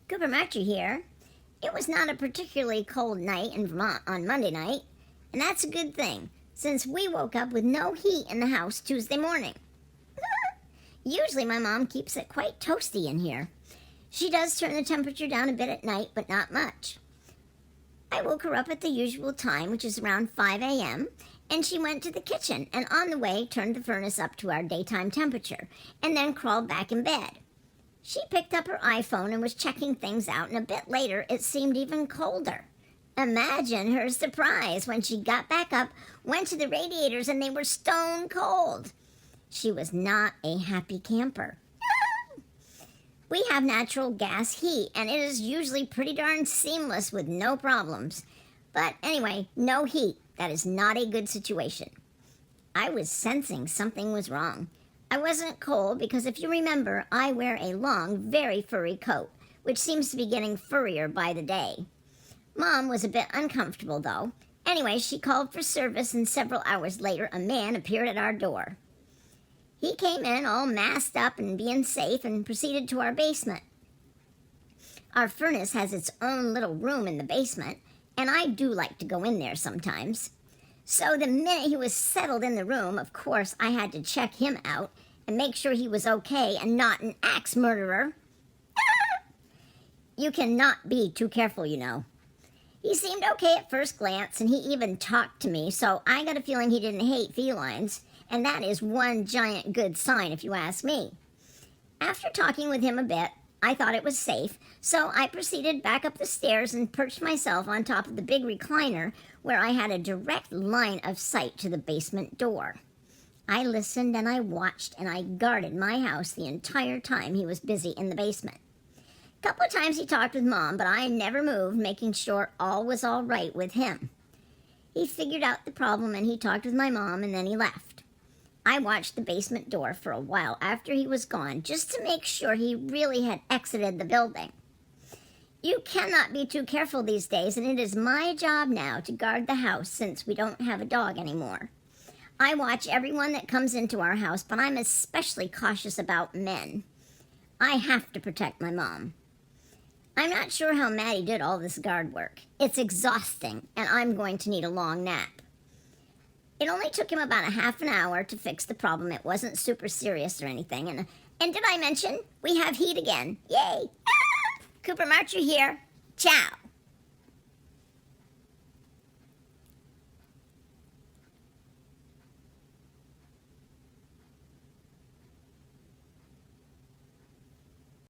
Cooper Marcher here. It was not a particularly cold night in Vermont on Monday night, and that's a good thing, since we woke up with no heat in the house Tuesday morning. Usually my mom keeps it quite toasty in here. She does turn the temperature down a bit at night, but not much. I woke her up at the usual time, which is around 5 a.m., and she went to the kitchen and on the way turned the furnace up to our daytime temperature and then crawled back in bed. She picked up her iPhone and was checking things out, and a bit later it seemed even colder. Imagine her surprise when she got back up, went to the radiators, and they were stone cold. She was not a happy camper. We have natural gas heat, and it is usually pretty darn seamless with no problems. But anyway, no heat. That is not a good situation. I was sensing something was wrong. I wasn't cold because, if you remember, I wear a long, very furry coat, which seems to be getting furrier by the day. Mom was a bit uncomfortable, though. Anyway, she called for service, and several hours later, a man appeared at our door. He came in all masked up and being safe and proceeded to our basement. Our furnace has its own little room in the basement, and I do like to go in there sometimes. So the minute he was settled in the room, of course, I had to check him out and make sure he was okay and not an axe murderer. You cannot be too careful, you know. He seemed okay at first glance, and he even talked to me, so I got a feeling he didn't hate felines, and that is one giant good sign if you ask me. After talking with him a bit, I thought it was safe, so I proceeded back up the stairs and perched myself on top of the big recliner where I had a direct line of sight to the basement door. I listened and I watched and I guarded my house the entire time he was busy in the basement. A couple of times he talked with Mom, but I never moved, making sure all was all right with him. He figured out the problem and he talked with my mom, and then he left. I watched the basement door for a while after he was gone, just to make sure he really had exited the building. You cannot be too careful these days, and it is my job now to guard the house since we don't have a dog anymore. I watch everyone that comes into our house, but I'm especially cautious about men. I have to protect my mom. I'm not sure how Maddie did all this guard work. It's exhausting, and I'm going to need a long nap. It only took him about a half an hour to fix the problem. It wasn't super serious or anything. And did I mention we have heat again? Yay! Cooper Marcher here. Ciao.